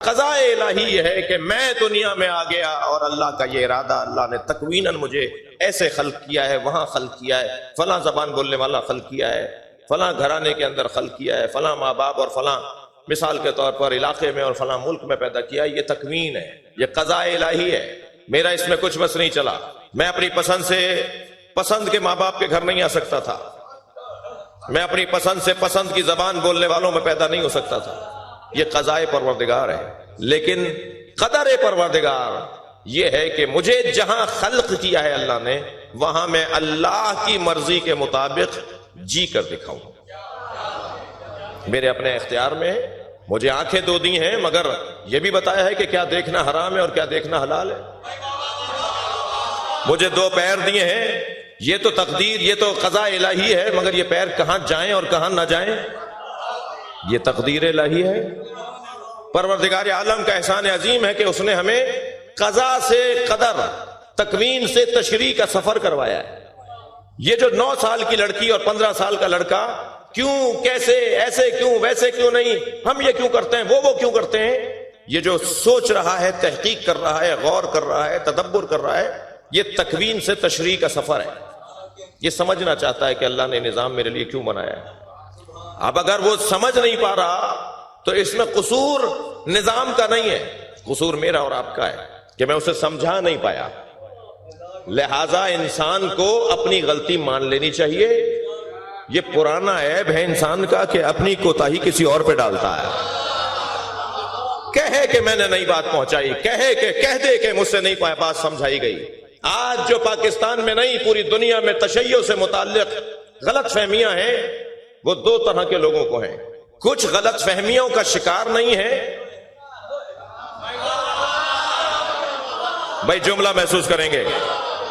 قضاء الہی یہ ہے کہ میں دنیا میں آ گیا اور اللہ کا یہ ارادہ، اللہ نے تکویناً مجھے ایسے خلق کیا ہے، وہاں خلق کیا ہے، فلاں زبان بولنے والا خلق کیا ہے، فلاں گھرانے کے اندر خلق کیا ہے، فلاں ماں باپ اور فلاں مثال کے طور پر علاقے میں اور فلاں ملک میں پیدا کیا ہے۔ یہ تکوین ہے، یہ قضاء الہی ہے، میرا اس میں کچھ بس نہیں چلا۔ میں اپنی پسند سے پسند کے ماں باپ کے گھر نہیں آ سکتا تھا، میں اپنی پسند سے پسند کی زبان بولنے والوں میں پیدا نہیں ہو سکتا تھا۔ یہ قضاء پروردگار ہے، لیکن قدر پروردگار یہ ہے کہ مجھے جہاں خلق کیا ہے اللہ نے، وہاں میں اللہ کی مرضی کے مطابق جی کر دکھاؤں۔ میرے اپنے اختیار میں مجھے آنکھیں دو دی ہیں، مگر یہ بھی بتایا ہے کہ کیا دیکھنا حرام ہے اور کیا دیکھنا حلال ہے۔ مجھے دو پیر دیے ہیں، یہ تو تقدیر، یہ تو قضاء الہی ہے، مگر یہ پیر کہاں جائیں اور کہاں نہ جائیں یہ تقدیر الہی ہے۔ پروردگار عالم کا احسان عظیم ہے کہ اس نے ہمیں قضاء سے قدر، تکوین سے تشریع کا سفر کروایا ہے۔ یہ جو 9 سال کی لڑکی اور 15 سال کا لڑکا کیوں، کیسے، ایسے کیوں، ویسے کیوں نہیں، ہم یہ کیوں کرتے ہیں، وہ کیوں کرتے ہیں، یہ جو سوچ رہا ہے، تحقیق کر رہا ہے، غور کر رہا ہے، تدبر کر رہا ہے، یہ تکوین سے تشریع کا سفر ہے۔ یہ سمجھنا چاہتا ہے کہ اللہ نے نظام میرے لیے کیوں بنایا ہے۔ اب اگر وہ سمجھ نہیں پا رہا تو اس میں قصور نظام کا نہیں ہے، قصور میرا اور آپ کا ہے کہ میں اسے سمجھا نہیں پایا۔ لہذا انسان کو اپنی غلطی مان لینی چاہیے۔ یہ پرانا عیب ہے انسان کا کہ اپنی کوتاہی کسی اور پہ ڈالتا ہے، کہے کہ میں نے نہیں بات پہنچائی، کہہ دے کہ مجھ سے نہیں بات سمجھائی گئی۔ آج جو پاکستان میں نہیں پوری دنیا میں تشیع سے متعلق غلط فہمیاں ہیں، وہ 2 طرح کے لوگوں کو ہیں۔ کچھ غلط فہمیوں کا شکار نہیں ہے، بھائی جملہ محسوس کریں گے،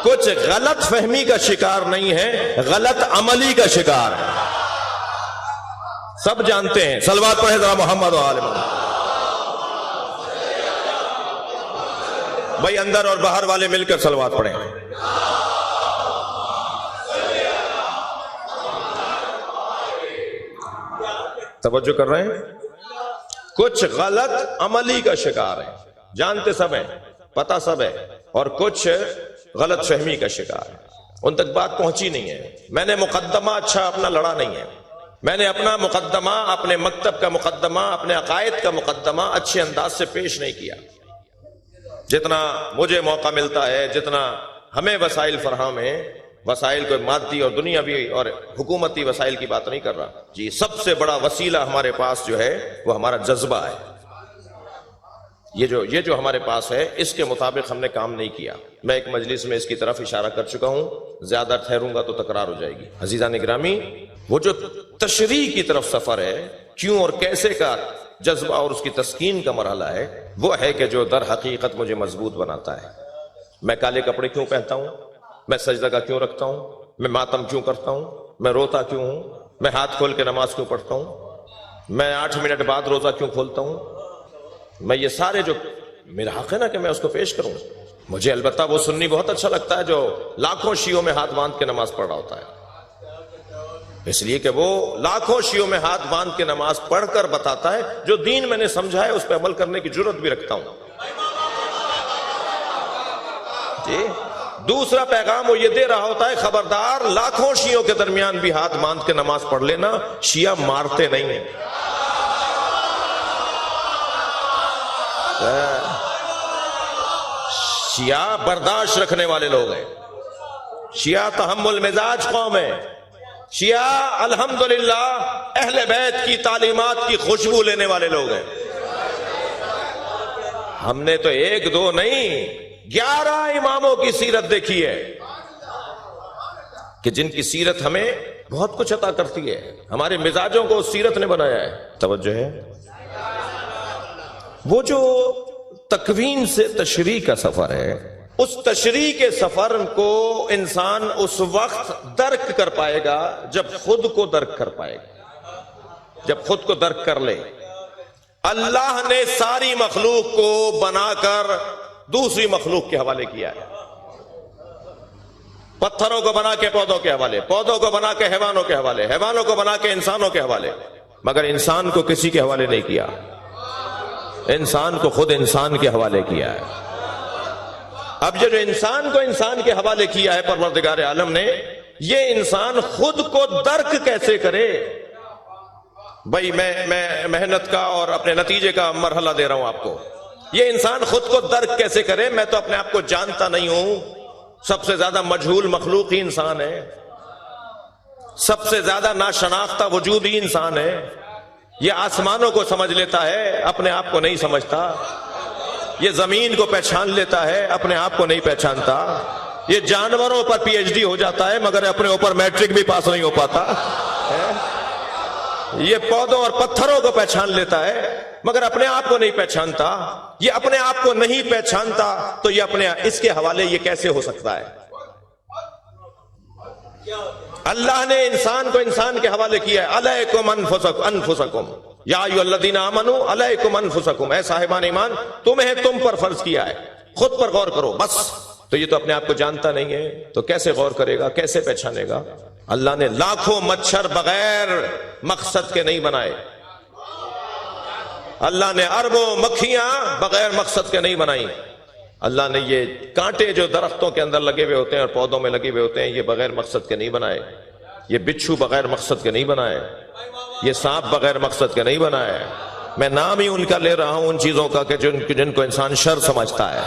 کچھ غلط فہمی کا شکار نہیں ہے، غلط عملی کا شکار ہے۔ سب جانتے ہیں، صلوات پڑھے ذرا محمد و آل محمد۔ بھائی اندر اور باہر والے مل کر صلوات پڑھیں۔ توجہ کر رہے ہیں؟ کچھ غلط عملی کا شکار ہے، جانتے سب ہیں، پتہ سب ہے، اور کچھ غلط فہمی کا شکار ہے، ان تک بات پہنچی نہیں ہے۔ میں نے مقدمہ اچھا اپنا لڑا نہیں ہے، میں نے اپنا مقدمہ، اپنے مکتب کا مقدمہ، اپنے عقائد کا مقدمہ اچھے انداز سے پیش نہیں کیا۔ جتنا مجھے موقع ملتا ہے، جتنا ہمیں وسائل فراہم ہیں، وسائل کو مادی اور دنیاوی اور حکومتی وسائل کی بات نہیں کر رہا جی، سب سے بڑا وسیلہ ہمارے پاس جو ہے وہ ہمارا جذبہ ہے۔ یہ جو ہمارے پاس ہے، اس کے مطابق ہم نے کام نہیں کیا۔ میں ایک مجلس میں اس کی طرف اشارہ کر چکا ہوں، زیادہ ٹھہروں گا تو تکرار ہو جائے گی۔ عزیزان گرامی، وہ جو تشریع کی طرف سفر ہے، کیوں اور کیسے کا جذبہ اور اس کی تسکین کا مرحلہ ہے، وہ ہے کہ جو در حقیقت مجھے مضبوط بناتا ہے۔ میں کالے کپڑے کیوں پہنتا ہوں، میں سجدہ کا کیوں رکھتا ہوں، میں ماتم کیوں کرتا ہوں، میں روتا کیوں ہوں، میں ہاتھ کھول کے نماز کیوں پڑھتا ہوں، میں 8 منٹ بعد روزہ کیوں کھولتا ہوں، میں یہ سارے جو میرا حق ہے نا کہ میں اس کو پیش کروں۔ مجھے البتہ وہ سنی بہت اچھا لگتا ہے جو لاکھوں شیعوں میں ہاتھ باندھ کے نماز پڑھ رہا ہوتا ہے، اس لیے کہ وہ لاکھوں شیعوں میں ہاتھ باندھ کے نماز پڑھ کر بتاتا ہے جو دین میں نے سمجھا ہے، اس پہ عمل کرنے کی جرت بھی رکھتا ہوں جی۔ دوسرا پیغام وہ یہ دے رہا ہوتا ہے، خبردار لاکھوں شیعوں کے درمیان بھی ہاتھ باندھ کے نماز پڑھ لینا، شیعہ مارتے نہیں ہیں۔ شیعہ برداشت رکھنے والے لوگ ہیں، شیعہ تحمل مزاج قوم ہے، شیعہ الحمدللہ اہل بیت کی تعلیمات کی خوشبو لینے والے لوگ ہیں۔ ہم نے تو 1 2 نہیں، 11 اماموں کی سیرت دیکھی ہے کہ جن کی سیرت ہمیں بہت کچھ عطا کرتی ہے، ہمارے مزاجوں کو اس سیرت نے بنایا ہے۔ توجہ ہے؟ وہ جو تکوین سے تشریع کا سفر ہے، اس تشریع کے سفر کو انسان اس وقت درک کر پائے گا جب خود کو درک کر پائے گا، جب خود کو درک کر لے۔ اللہ نے ساری مخلوق کو بنا کر دوسری مخلوق کے حوالے کیا ہے، پتھروں کو بنا کے پودوں کے حوالے، پودوں کو بنا کے حیوانوں کے حوالے، حیوانوں کو بنا کے انسانوں کے حوالے، مگر انسان کو کسی کے حوالے نہیں کیا۔ انسان کو خود انسان کے حوالے کیا ہے۔ اب یہ جو انسان کو انسان کے حوالے کیا ہے پروردگار عالم نے، یہ انسان خود کو درک کیسے کرے؟ بھائی میں محنت کا اور اپنے نتیجے کا مرحلہ دے رہا ہوں آپ کو۔ یہ انسان خود کو درک کیسے کرے؟ میں تو اپنے آپ کو جانتا نہیں ہوں، سب سے زیادہ مجہول مخلوق ہی انسان ہے، سب سے زیادہ ناشناختہ وجود ہی انسان ہے۔ یہ آسمانوں کو سمجھ لیتا ہے، اپنے آپ کو نہیں سمجھتا۔ یہ زمین کو پہچان لیتا ہے، اپنے آپ کو نہیں پہچانتا۔ یہ جانوروں پر پی ایچ ڈی ہو جاتا ہے مگر اپنے اوپر میٹرک بھی پاس نہیں ہو پاتا۔ یہ پودوں اور پتھروں کو پہچان لیتا ہے مگر اپنے آپ کو نہیں پہچانتا۔ یہ اپنے آپ کو نہیں پہچانتا تو یہ اس کے حوالے یہ کیسے ہو سکتا ہے؟ اللہ نے انسان کو انسان کے حوالے کیا ہے۔ علیکم انفسکم یا ایھا الذین آمنوا علیکم انفسکم، اے صاحبان ایمان تمہیں تم پر فرض کیا ہے، خود پر غور کرو بس۔ تو یہ تو اپنے آپ کو جانتا نہیں ہے تو کیسے غور کرے گا، کیسے پہچانے گا؟ اللہ نے لاکھوں مچھر بغیر مقصد کے نہیں بنائے، اللہ نے اربوں مکھیاں بغیر مقصد کے نہیں بنائی، اللہ نے یہ کانٹے جو درختوں کے اندر لگے ہوئے ہوتے ہیں اور پودوں میں لگے ہوئے ہوتے ہیں یہ بغیر مقصد کے نہیں بنائے، یہ بچھو بغیر مقصد کے نہیں بنائے، یہ سانپ بغیر مقصد کے نہیں بنائے۔ میں نام ہی ان کا لے رہا ہوں ان چیزوں کا کہ جن کو انسان شر سمجھتا ہے۔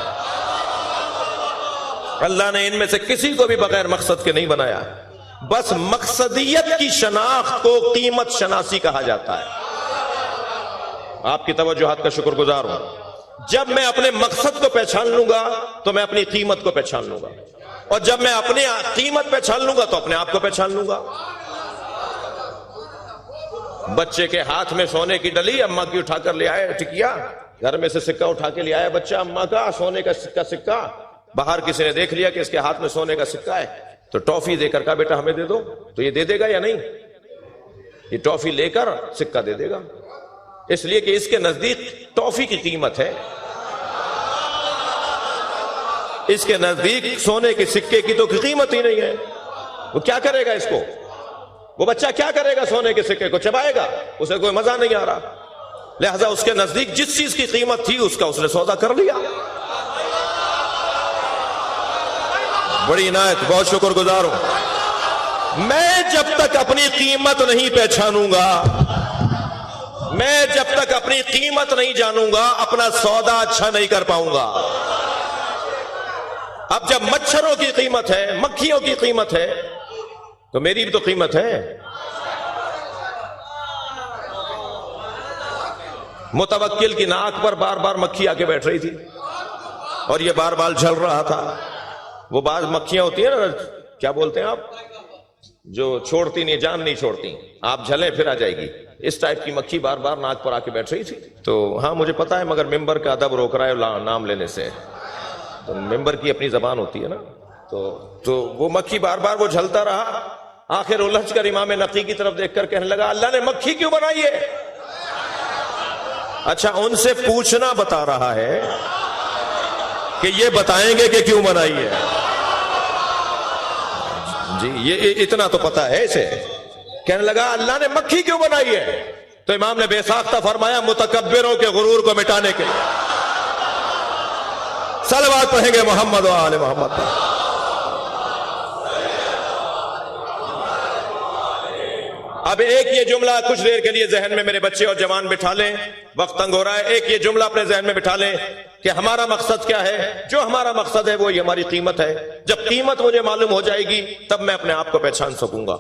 اللہ نے ان میں سے کسی کو بھی بغیر مقصد کے نہیں بنایا۔ بس مقصدیت کی شناخت کو قیمت شناسی کہا جاتا ہے۔ آپ کی توجہات کا شکر گزار ہوں۔ جب میں اپنے مقصد کو پہچان لوں گا تو میں اپنی قیمت کو پہچان لوں گا، اور جب میں اپنی قیمت پہچان لوں گا تو اپنے آپ کو پہچان لوں گا۔ بچے کے ہاتھ میں سونے کی ڈلی، اماں کی اٹھا کر لے آئے ٹکیا، گھر میں سے سکہ اٹھا کے لے آیا بچہ، اماں کا سونے کا سکہ، باہر کسی نے دیکھ لیا کہ اس کے ہاتھ میں سونے کا سکہ ہے تو ٹافی دے کر کہا بیٹا ہمیں دے دو، تو یہ دے دے گا یا نہیں؟ یہ ٹافی لے کر سکہ دے دے گا، اس لیے کہ اس کے نزدیک ٹافی کی قیمت ہے، اس کے نزدیک سونے کے سکے کی تو قیمت ہی نہیں ہے۔ وہ کیا کرے گا اس کو؟ وہ بچہ کیا کرے گا؟ سونے کے سکے کو چبائے گا، اسے کوئی مزہ نہیں آ رہا، لہذا اس کے نزدیک جس چیز کی قیمت تھی اس کا اس نے سودا کر لیا۔ بڑی عنایت، بہت شکر گزار ہوں۔ میں جب تک اپنی قیمت نہیں پہچانوں گا، میں جب تک اپنی قیمت نہیں جانوں گا اپنا سودا اچھا نہیں کر پاؤں گا۔ اب جب مچھروں کی قیمت ہے، مکھیوں کی قیمت ہے تو میری بھی تو قیمت ہے۔ متوکل کی ناک پر بار بار مکھی آ کے بیٹھ رہی تھی اور یہ بار بار جل رہا تھا۔ وہ بعض مکھیاں ہوتی ہیں نا، کیا بولتے ہیں آپ، جو چھوڑتی نہیں، جان نہیں چھوڑتی، آپ جھلیں پھر آ جائے گی، اس ٹائپ کی مکھی بار بار ناک پر آ کے بیٹھ رہی تھی۔ تو ہاں مجھے پتا ہے مگر ممبر کا ادب روک رہا ہے نام لینے سے، تو ممبر کی اپنی زبان ہوتی ہے نا، تو وہ مکھی بار بار وہ جھلتا رہا، آخر الجھ کر امام نقی کی طرف دیکھ کر کہنے لگا اللہ نے مکھی کیوں بنائی ہے؟ اچھا ان سے پوچھنا بتا رہا ہے کہ یہ بتائیں گے کہ کیوں بنائی ہے؟ جی یہ اتنا تو پتا ہے اسے۔ کہنے لگا اللہ نے مکھی کیوں بنائی ہے؟ تو امام نے بے ساختہ فرمایا متکبروں کے غرور کو مٹانے کے لیے۔ صلوات پڑھیں گے محمد و آل محمد۔ اب ایک یہ جملہ کچھ دیر کے لیے ذہن میں میرے بچے اور جوان بٹھا لیں، وقت تنگ ہو رہا ہے، ایک یہ جملہ اپنے ذہن میں بٹھا لیں کہ ہمارا مقصد کیا ہے؟ جو ہمارا مقصد ہے وہی ہماری قیمت ہے۔ جب قیمت مجھے معلوم ہو جائے گی تب میں اپنے آپ کو پہچان سکوں گا۔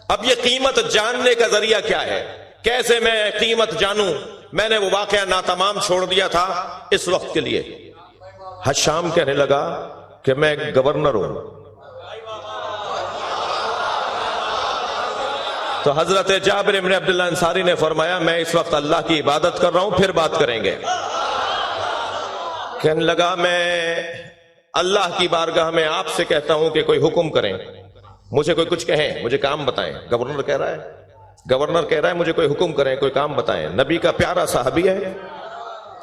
اب یہ قیمت جاننے کا ذریعہ کیا ہے؟ کیسے میں قیمت جانوں؟ میں نے وہ واقعہ ناتمام چھوڑ دیا تھا اس وقت کے لیے۔ حشام کہنے لگا کہ میں گورنر ہوں، تو حضرت جابر بن عبداللہ انصاری نے فرمایا میں اس وقت اللہ کی عبادت کر رہا ہوں، پھر بات کریں گے۔ کہنے لگا میں اللہ کی بارگاہ میں آپ سے کہتا ہوں کہ کوئی حکم کریں، مجھے کوئی کچھ کہیں، مجھے کام بتائیں۔ گورنر کہہ رہا ہے مجھے کوئی حکم کریں، کوئی کام بتائیں۔ نبی کا پیارا صحابی ہے،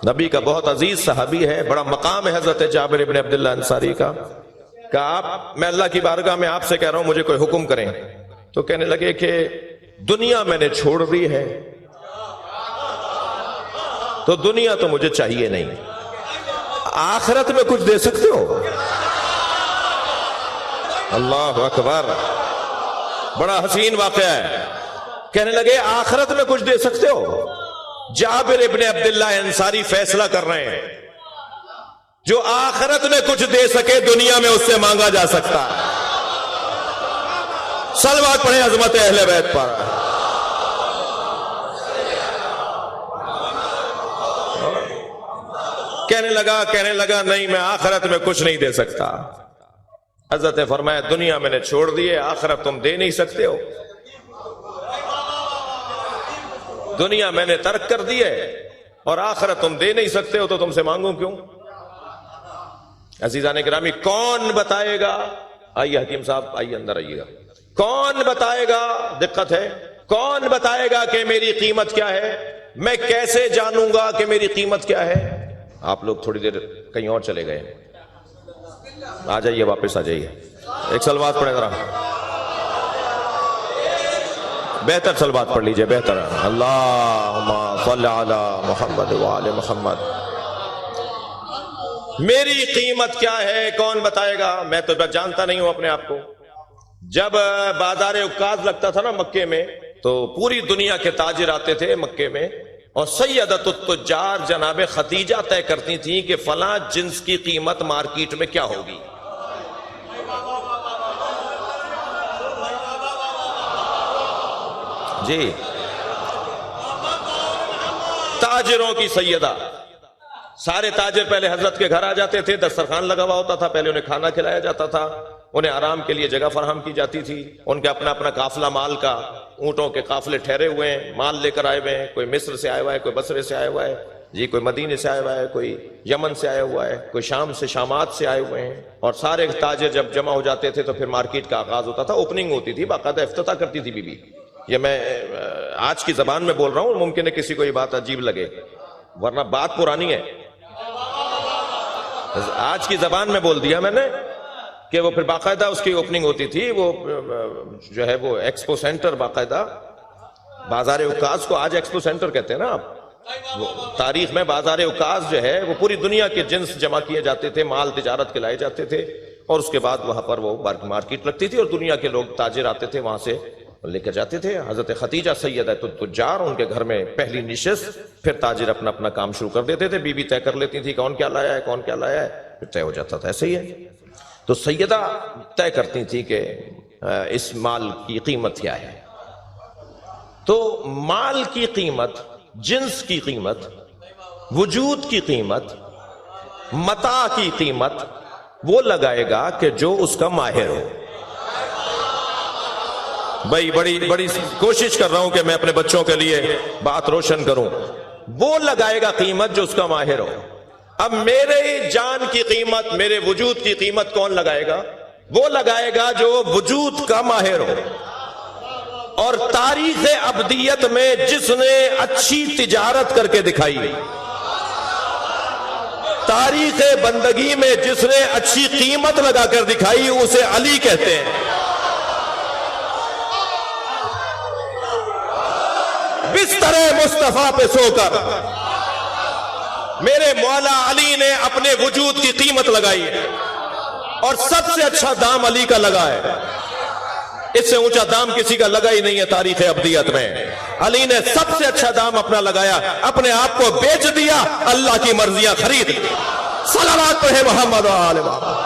نبی کا بہت عزیز صحابی ہے، بڑا مقام ہے حضرت جابر بن عبداللہ انصاری کا۔ کہا میں اللہ کی بارگاہ میں آپ سے کہہ رہا ہوں مجھے کوئی حکم کریں۔ تو کہنے لگے کہ دنیا میں نے چھوڑ دی ہے، تو دنیا تو مجھے چاہیے نہیں، آخرت میں کچھ دے سکتے ہو؟ اللہ اکبر، بڑا حسین واقعہ ہے۔ کہنے لگے آخرت میں کچھ دے سکتے ہو؟ جابر ابن عبداللہ انصاری فیصلہ کر رہے ہیں، جو آخرت میں کچھ دے سکے دنیا میں اس سے مانگا جا سکتا ہے۔ صلوات پڑھیں عظمت اہل بیت پر۔ کہنے لگا نہیں، میں آخرت میں کچھ نہیں دے سکتا۔ حضرت نے فرمایا دنیا میں نے چھوڑ دی ہے، آخرت تم دے نہیں سکتے ہو، دنیا میں نے ترک کر دی ہے اور آخرت تم دے نہیں سکتے ہو، تو تم سے مانگوں کیوں؟ عزیزان گرامی، کون بتائے گا؟ آئیے حکیم صاحب، آئیے اندر آئیے گا۔ کون بتائے گا؟ دقت ہے، کون بتائے گا کہ میری قیمت کیا ہے؟ میں کیسے جانوں گا کہ میری قیمت کیا ہے؟ آپ لوگ تھوڑی دیر کہیں اور چلے گئے، آ جائیے، واپس آ جائیے۔ ایک صلوات پڑھیں ذرا، بہتر صلوات پڑھ لیجئے، بہتر۔ اللہم صل علی محمد وآل محمد۔ میری قیمت کیا ہے کون بتائے گا؟ میں تو جانتا نہیں ہوں اپنے آپ کو۔ جب بازار عکاظ لگتا تھا نا مکے میں، تو پوری دنیا کے تاجر آتے تھے مکے میں، اور سیدۃ التجار جناب خدیجہ طے کرتی تھیں کہ فلاں جنس کی قیمت مارکیٹ میں کیا ہوگی۔ جی، تاجروں کی سیدہ، سارے تاجر پہلے حضرت کے گھر آ جاتے تھے، دسترخوان لگا ہوا ہوتا تھا، پہلے انہیں کھانا کھلایا جاتا تھا، انہیں آرام کے لیے جگہ فراہم کی جاتی تھی، ان کے اپنا اپنا قافلہ مال کا، اونٹوں کے قافلے ٹھہرے ہوئے ہیں، مال لے کر آئے ہوئے ہیں، کوئی مصر سے آیا ہوا ہے، کوئی بصرے سے آیا ہوا ہے، جی کوئی مدینے سے آیا ہوا ہے، کوئی یمن سے آیا ہوا ہے، کوئی شام سے، شامات سے آئے ہوئے ہیں۔ اور سارے تاجر جب جمع ہو جاتے تھے تو پھر مارکیٹ کا آغاز ہوتا تھا، اوپننگ ہوتی تھی، باقاعدہ افتتاح کرتی تھی بی بی۔ یہ میں آج کی زبان میں بول رہا ہوں، ممکن ہے کسی کو یہ بات عجیب لگے، ورنہ بات پرانی ہے، آج کی زبان میں بول دیا میں نے کہ وہ پھر باقاعدہ اس کی اوپننگ ہوتی تھی، وہ جو ہے وہ ایکسپو سینٹر، باقاعدہ بازار عکاظ کو آج ایکسپو سینٹر کہتے ہیں نا آپ۔ تاریخ میں بازار عکاظ جو ہے وہ پوری دنیا کے جنس جمع کیے جاتے تھے، مال تجارت کے لائے جاتے تھے، اور اس کے بعد وہاں پر وہ مارکیٹ لگتی تھی اور دنیا کے لوگ تاجر آتے تھے، وہاں سے لے کر جاتے تھے۔ حضرت خدیجہ سیدۃ التجار، ان کے گھر میں پہلی نشست، پھر تاجر اپنا اپنا کام شروع کر دیتے تھے، بی بی طے کر لیتی تھی کون کیا لایا ہے، کون کیا لایا ہے، پھر طے ہو جاتا تھا۔ ایسے ہی ہے، تو سیدہ طے کرتی تھی کہ اس مال کی قیمت کیا ہے۔ تو مال کی قیمت، جنس کی قیمت، وجود کی قیمت، متاع کی قیمت وہ لگائے گا کہ جو اس کا ماہر ہو۔ بھائی بڑی کوشش کر رہا ہوں کہ میں اپنے بچوں کے لیے بات روشن کروں، وہ لگائے گا قیمت جو اس کا ماہر ہو۔ اب میرے جان کی قیمت، میرے وجود کی قیمت کون لگائے گا؟ وہ لگائے گا جو وجود کا ماہر ہو۔ اور تاریخ ابدیت میں جس نے اچھی تجارت کر کے دکھائی، تاریخ بندگی میں جس نے اچھی قیمت لگا کر دکھائی، اسے علی کہتے ہیں۔ بستر مصطفیٰ پہ سو کر میرے مولا علی نے اپنے وجود کی قیمت لگائی ہے، اور سب سے اچھا دام علی کا لگا ہے۔ اس سے اونچا دام کسی کا لگا ہی نہیں ہے تاریخ ابدیت میں۔ علی نے سب سے اچھا دام اپنا لگایا، اپنے آپ کو بیچ دیا، اللہ کی مرضیاں خرید لی۔ صلوات پڑھے محمد و آل محمد۔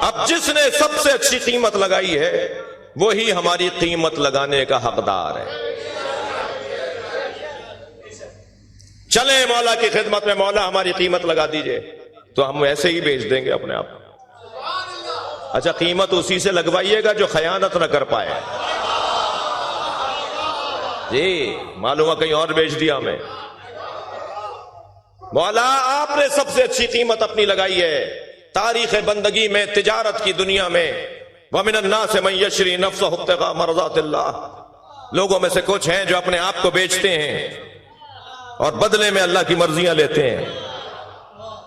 اب جس نے سب سے اچھی قیمت لگائی ہے وہی ہماری قیمت لگانے کا حقدار ہے۔ چلیں مولا کی خدمت میں، مولا ہماری قیمت لگا دیجئے، تو ہم ایسے ہی بیچ دیں گے اپنے آپ۔ اچھا، قیمت اسی سے لگوائیے گا جو خیانت نہ کر پائے۔ جی معلوم ہے کہیں اور بیچ دیا ہمیں۔ مولا آپ نے سب سے اچھی قیمت اپنی لگائی ہے تاریخ بندگی میں، تجارت کی دنیا میں۔ وَمِنَ النَّاسِ مَن يَشْرِي نَفْسَهُ ابْتِغَاءَ مَرْضَاتِ اللَّهِ، لوگوں میں سے کچھ ہیں جو اپنے آپ کو بیچتے ہیں اور بدلے میں اللہ کی مرضیاں لیتے ہیں۔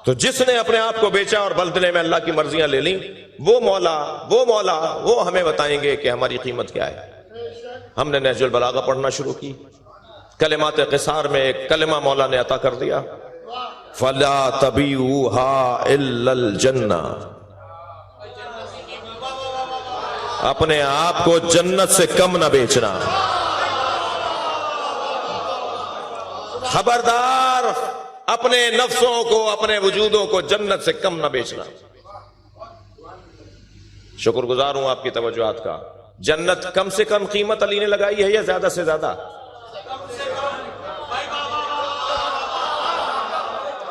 تو جس نے اپنے آپ کو بیچا اور بدلے میں اللہ کی مرضیاں لے لیں، وہ مولا وہ ہمیں بتائیں گے کہ ہماری قیمت کیا ہے۔ ہم نے نہج البلاغہ پڑھنا شروع کی، کلمات قصار میں ایک کلمہ مولا نے عطا کر دیا، فَلَا تَبِيعُوهَا إِلَّا الْجَنَّةِ، اپنے آپ کو جنت سے کم نہ بیچنا۔ خبردار، اپنے نفسوں کو، اپنے وجودوں کو جنت سے کم نہ بیچنا۔ شکر گزار ہوں آپ کی توجہات کا۔ جنت کم سے کم قیمت علی نے لگائی ہے یا زیادہ سے زیادہ؟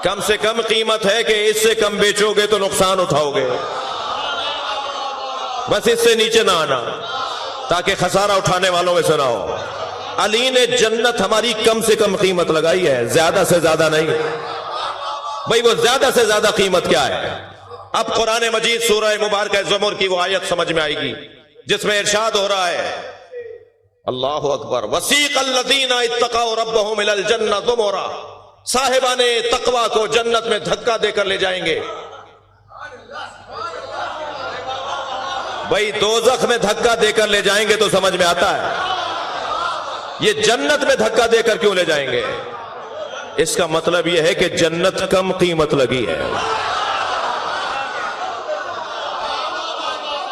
کم سے کم قیمت ہے کہ اس سے کم بیچو گے تو نقصان اٹھاؤ گے، بس اس سے نیچے نہ آنا تاکہ خسارہ اٹھانے والوں میں سے نہ ہو۔ علی نے جنت ہماری کم سے کم قیمت لگائی ہے، زیادہ سے زیادہ نہیں۔ بھئی وہ زیادہ سے زیادہ قیمت کیا ہے؟ اب قرآن مجید سورہ مبارکہ زمر کی وہ آیت سمجھ میں آئے گی جس میں ارشاد ہو رہا ہے، اللہ اکبر، وسیق الذین اتقوا ربہم الی الجنہ زمرا، صاحبان تقوی کو جنت میں دھکا دے کر لے جائیں گے۔ بھئی دوزخ میں دھکا دے کر لے جائیں گے تو سمجھ میں آتا ہے، یہ جنت میں دھکا دے کر کیوں لے جائیں گے؟ اس کا مطلب یہ ہے کہ جنت کم قیمت لگی ہے،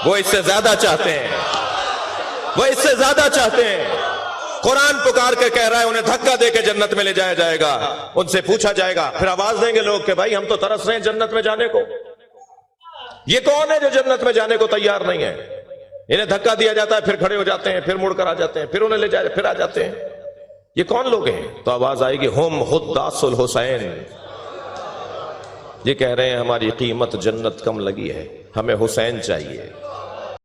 وہ اس سے زیادہ چاہتے ہیں، وہ اس سے زیادہ چاہتے ہیں۔ قرآن پکار کے کہہ رہا ہے انہیں دھکا دے کے جنت میں لے جایا جائے گا۔ ان سے پوچھا جائے گا، پھر آواز دیں گے لوگ کہ بھائی ہم تو ترس رہے ہیں جنت میں جانے کو، یہ کون ہے جو جنت میں جانے کو تیار نہیں ہے؟ انہیں دھکا دیا جاتا ہے، پھر کھڑے ہو جاتے ہیں، پھر مڑ کر آ جاتے ہیں، پھر انہیں لے جائے، پھر آ جاتے ہیں، یہ کون لوگ ہیں؟ تو آواز آئے گی، ہم خداس الحسین، یہ کہہ رہے ہیں ہماری قیمت جنت کم لگی ہے، ہمیں حسین چاہیے۔